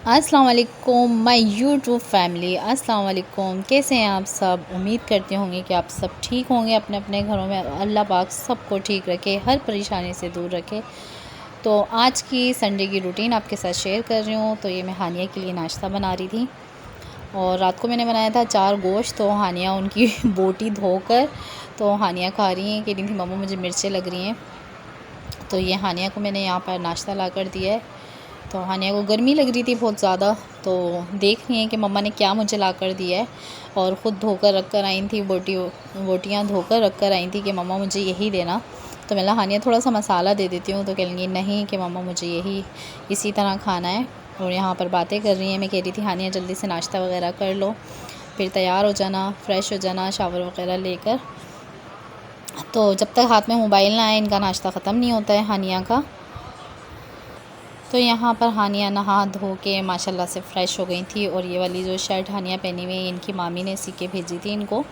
अस्सलाम वालेकुम my YouTube family. अस्सलाम वालेकुम, कैसे हैं आप सब। उम्मीद करते होंगे कि आप सब ठीक होंगे अपने अपने घरों में। अल्लाह पाक सबको ठीक रखे, हर परेशानी से दूर रखे। तो आज की संडे की रूटीन आपके साथ शेयर कर रही हूँ। तो ये मैं हानिया के लिए नाश्ता बना रही थी और रात को मैंने बनाया था 4 गोश्त। तो हानिया उनकी बोटी धोकर तो हानिया खा रही हैं, कह रही थी मम्मा मुझे मिर्चें लग रही हैं। तो ये हानिया को मैंने यहाँ पर नाश्ता ला कर दिया है। तो हानिया को गर्मी लग रही थी बहुत ज़्यादा, तो देख रही हैं कि मम्मा ने क्या मुझे ला कर दिया है। और ख़ुद धोकर रख कर आई थी, बोटियाँ धोकर रख कर आई थी कि मम्मा मुझे यही देना। तो मैं हानिया थोड़ा सा मसाला दे देती हूँ, तो कहेंगी नहीं कि मम्मा मुझे यही इसी तरह खाना है। और यहाँ पर बातें कर रही हैं। मैं कह रही थी हानिया जल्दी से नाश्ता वगैरह कर लो, फिर तैयार हो जाना, फ़्रेश हो जाना, शावर वगैरह लेकर। तो जब तक हाथ में मोबाइल ना आए इनका नाश्ता ख़त्म नहीं होता है हानिया का। तो यहाँ पर हानिया नहा धो के माशाल्लाह से फ़्रेश हो गई थी। और ये वाली जो शर्ट हानिया पहनी हुई है इनकी मामी ने सी के भेजी थी इनको।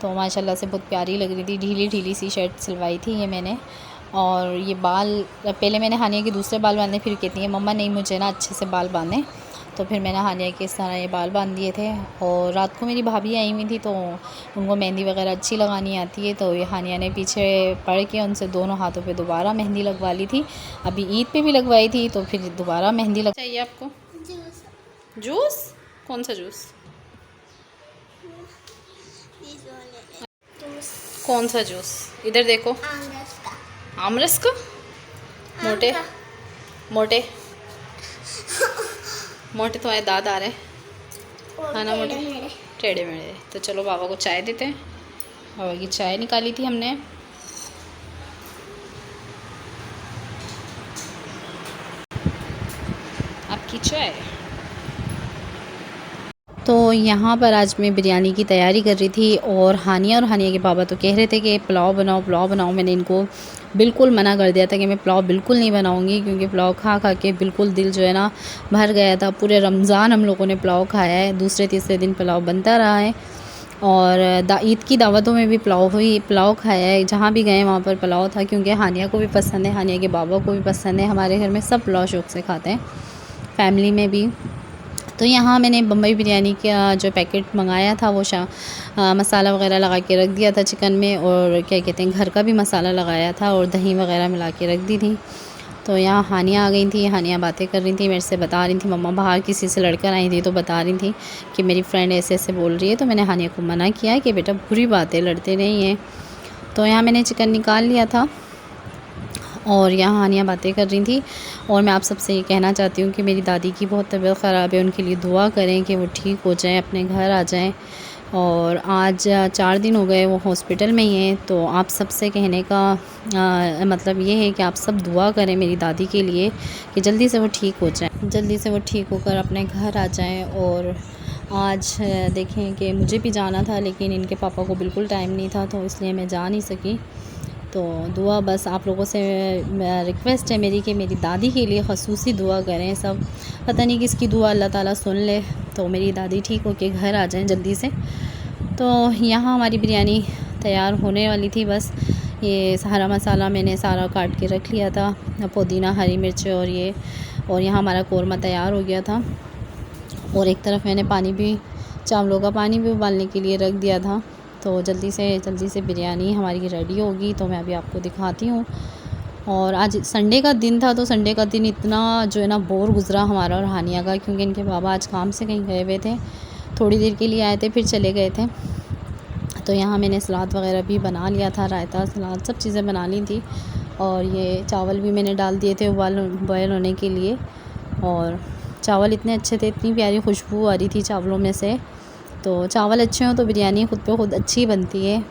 तो माशाल्लाह से बहुत प्यारी लग रही थी, ढीली ढीली सी शर्ट सिलवाई थी ये मैंने। और ये बाल पहले मैंने हानिया के दूसरे बाल बांधे, फिर कहती है मम्मा नहीं मुझे ना अच्छे से बाल बांधे। तो फिर मैंने हानिया के इस तरह ये बाल बांध दिए थे। और रात को मेरी भाभी आई हुई थी, तो उनको मेहंदी वगैरह अच्छी लगानी आती है। तो ये हानिया ने पीछे पड़ के उनसे दोनों हाथों पे दोबारा मेहंदी लगवा ली थी। अभी ईद पे भी लगवाई थी, तो फिर दोबारा मेहंदी लग चाहिए आपको। जूस कौन सा जूस? कौन सा जूस? इधर देखो, आमरस का। मोटे मोटे मोटे तुम्हारे दांत आ रहे हैं ना, मोटे टेढ़े मेढ़े। तो चलो बाबा को चाय देते हैं। बाबा की चाय निकाली थी हमने। आपकी चाय। तो यहाँ पर आज मैं बिरयानी की तैयारी कर रही थी और हानिया के पापा तो कह रहे थे कि पुलाव बनाओ पुलाव बनाओ। मैंने इनको बिल्कुल मना कर दिया था कि मैं पुलाव बिल्कुल नहीं बनाऊंगी, क्योंकि पुलाव खा खा के बिल्कुल दिल जो है ना भर गया था। पूरे रमज़ान हम लोगों ने पुलाव खाया है, दूसरे तीसरे दिन पुलाव बनता रहा है। और ईद की दावतों में भी पुलाव हुई, पुलाव खाया है, जहाँ भी गए वहाँ पर पुलाव था। क्योंकि हानिया को भी पसंद है, हानिया के बाबा को भी पसंद है। हमारे घर में सब पुलाव शौक़ से खाते हैं, फैमिली में भी। तो यहाँ मैंने बम्बई बिरयानी का जो पैकेट मंगाया था वो मसाला वगैरह लगा के रख दिया था चिकन में। और क्या कहते हैं घर का भी मसाला लगाया था और दही वगैरह मिला के रख दी थी। तो यहाँ हानिया आ गई थी, हानिया बातें कर रही थी मेरे से, बता रही थी मम्मा बाहर किसी से लड़कर आई थी। तो बता रही थी कि मेरी फ्रेंड ऐसे ऐसे बोल रही है। तो मैंने हानिया को मना किया कि बेटा बुरी बात है, लड़ते नहीं हैं। तो यहाँ मैंने चिकन निकाल लिया था और यहाँ हानिया बातें कर रही थी। और मैं आप सबसे ये कहना चाहती हूँ कि मेरी दादी की बहुत तबीयत ख़राब है, उनके लिए दुआ करें कि वो ठीक हो जाएं, अपने घर आ जाएं। और आज 4 दिन हो गए वो हॉस्पिटल में ही हैं। तो आप सबसे कहने का मतलब ये है कि आप सब दुआ करें मेरी दादी के लिए कि जल्दी से वो ठीक हो जाएं, जल्दी से वो ठीक होकर अपने घर आ जाएं। और आज देखें कि मुझे भी जाना था, लेकिन इनके पापा को बिल्कुल टाइम नहीं था, तो इसलिए मैं जा नहीं सकी। तो दुआ बस आप लोगों से रिक्वेस्ट है मेरी कि मेरी दादी के लिए ख़ुसूसी दुआ करें सब। पता नहीं किसकी दुआ अल्लाह ताला सुन ले, तो मेरी दादी ठीक हो के घर आ जाएं जल्दी से। तो यहाँ हमारी बिरयानी तैयार होने वाली थी। बस ये सारा मसाला मैंने सारा काट के रख लिया था, पुदीना, हरी मिर्च और ये। और यहाँ हमारा कौरमा तैयार हो गया था। और एक तरफ मैंने पानी भी, चावलों का पानी भी उबालने के लिए रख दिया था। तो जल्दी से बिरयानी हमारी रेडी होगी, तो मैं अभी आपको दिखाती हूँ। और आज संडे का दिन था, तो संडे का दिन इतना जो है ना बोर गुज़रा हमारा और हानिया का, क्योंकि इनके बाबा आज काम से कहीं गए हुए थे, थोड़ी देर के लिए आए थे फिर चले गए थे। तो यहाँ मैंने सलाद वगैरह भी बना लिया था, रायता सलाद सब चीज़ें बना ली थी। और ये चावल भी मैंने डाल दिए थे बॉयल होने के लिए। और चावल इतने अच्छे थे, इतनी प्यारी खुशबू आ रही थी चावलों में से। तो चावल अच्छे हों तो बिरयानी ख़ुद पे ख़ुद अच्छी बनती है।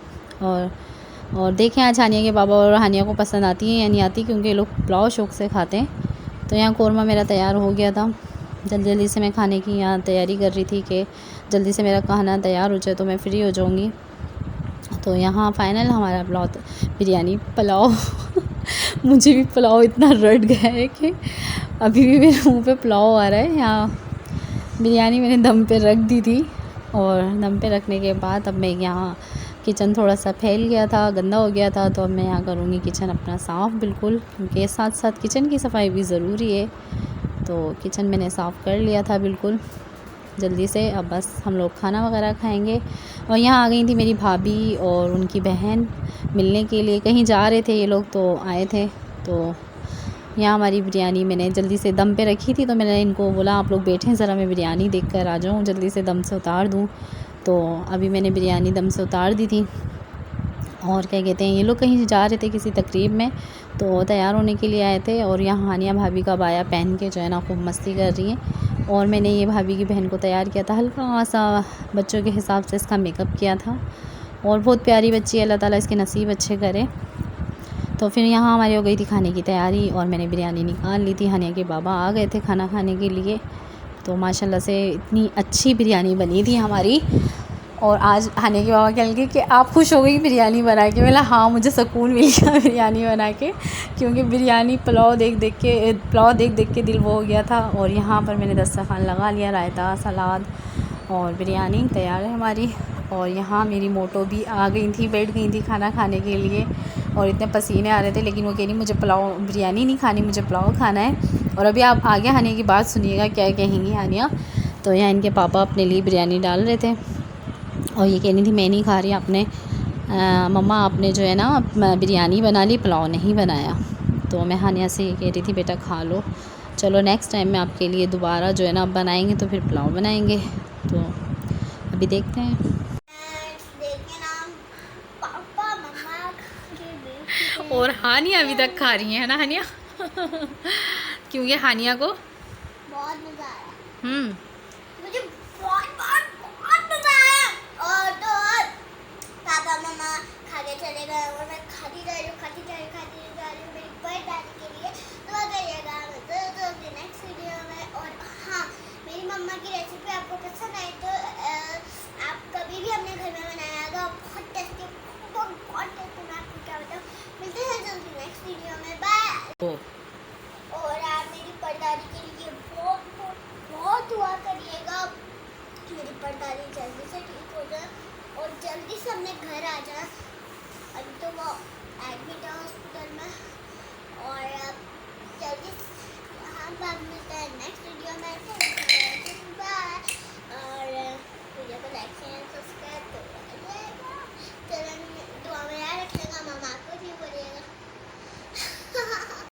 और देखें आज हानिया के बाबा और हानिया को पसंद आती है या नहीं आती, क्योंकि लोग पुलाव शौक़ से खाते हैं। तो यहाँ कौरमा मेरा तैयार हो गया था। जल्दी से मैं खाने की यहाँ तैयारी कर रही थी कि जल्दी से मेरा खाना तैयार हो जाए तो मैं फ्री हो जाऊँगी। तो यहाँ फ़ाइनल हमारा बिरयानी पुलाव मुझे भी पुलाव इतना रट गया है कि अभी भी मेरे मुँह पे पुलाव आ रहा है। यहाँ बिरयानी मैंने दम पे रख दी थी, और दम पे रखने के बाद अब मैं यहाँ किचन थोड़ा सा फैल गया था, गंदा हो गया था। तो अब मैं यहाँ करूँगी किचन अपना साफ़ बिल्कुल, क्योंकि साथ साथ किचन की सफाई भी ज़रूरी है। तो किचन मैंने साफ़ कर लिया था बिल्कुल जल्दी से। अब बस हम लोग खाना वगैरह खाएंगे। और यहाँ आ गई थी मेरी भाभी और उनकी बहन मिलने के लिए, कहीं जा रहे थे ये लोग तो आए थे। तो यहाँ हमारी बिरयानी मैंने जल्दी से दम पे रखी थी, तो मैंने इनको बोला आप लोग बैठें ज़रा, मैं बिरयानी देख कर आ जाऊँ, जल्दी से दम से उतार दूँ। तो अभी मैंने बिरयानी दम से उतार दी थी। और क्या कहते हैं, ये लोग कहीं जा रहे थे किसी तकरीब में, तो तैयार होने के लिए आए थे। और यहाँ हानिया भाभी का बाया पहन के जो है ना खूब मस्ती कर रही हैं। और मैंने ये भाभी की बहन को तैयार किया था, हल्का सा बच्चों के हिसाब से इसका मेकअप किया था। और बहुत प्यारी बच्ची है, अल्लाह ताला इसके नसीब अच्छे करे। तो फिर यहाँ हमारी हो गई थी खाने की तैयारी और मैंने बिरयानी निकाल ली थी। हानिया के बाबा आ गए थे खाना खाने के लिए। तो माशाल्लाह से इतनी अच्छी बिरयानी बनी थी हमारी। और आज हानिया के बाबा कह लगे कि आप खुश हो गई बिरयानी बना के। बोला हाँ, मुझे सुकून मिल गया बिरयानी बना के, क्योंकि बिरयानी पुलाव देख देख के दिल वो हो गया था। और यहाँ पर मैंने दस्तरखान लगा लिया, रायता सलाद और बिरयानी तैयार है हमारी। और यहाँ मेरी मोटो भी आ गई थी, बैठ गई थी खाना खाने के लिए। और इतने पसीने आ रहे थे, लेकिन वो कह रही मुझे बिरयानी नहीं खानी, मुझे पुलाव खाना है। और अभी आप आगे हानिया की बात सुनिएगा क्या कहेंगी हानिया। तो यहाँ इनके पापा अपने लिए बिरयानी डाल रहे थे और ये कह रही थी मैं नहीं खा रही, आपने मम्मा आपने जो है ना बिरयानी बना ली, पुलाव नहीं बनाया। तो मैं हानिया से ये कह रही थी बेटा खा लो, चलो नेक्स्ट टाइम में आपके लिए दोबारा जो है ना बनाएंगे तो फिर पुलाव बनाएंगे। तो अभी देखते हैं। और हानिया अभी तक खा रही है ना हानिया क्योंकि हानिया को बहुत मजा आया। मुझे बहुत मजा आया। और तो और पापा मम्मा खा के चले गए और मैं खाती जा रही हूँ मेरी बर्थडे के लिए। तो करिएगा तो नेक्स्ट वीडियो में। और हाँ, मेरी मम्मा की रेसिपी आपको पसंद आई तो आप कभी भी अपने घर में बनाइएगा, बहुत टेस्टी, बहुत टेस्टी। मैं आपको क्या बताऊँ, मिलते हैं जल्दी नेक्स्ट वीडियो में, बाय। और आप मेरी परदादी के लिए बहुत दुआ करिएगा, मेरी परदादी जल्दी से ठीक हो जाए और जल्दी से अपने घर आ जाए। अभी तो वो एडमिट है हॉस्पिटल में। और जल्दी हम मिलते हैं नेक्स्ट वीडियो में।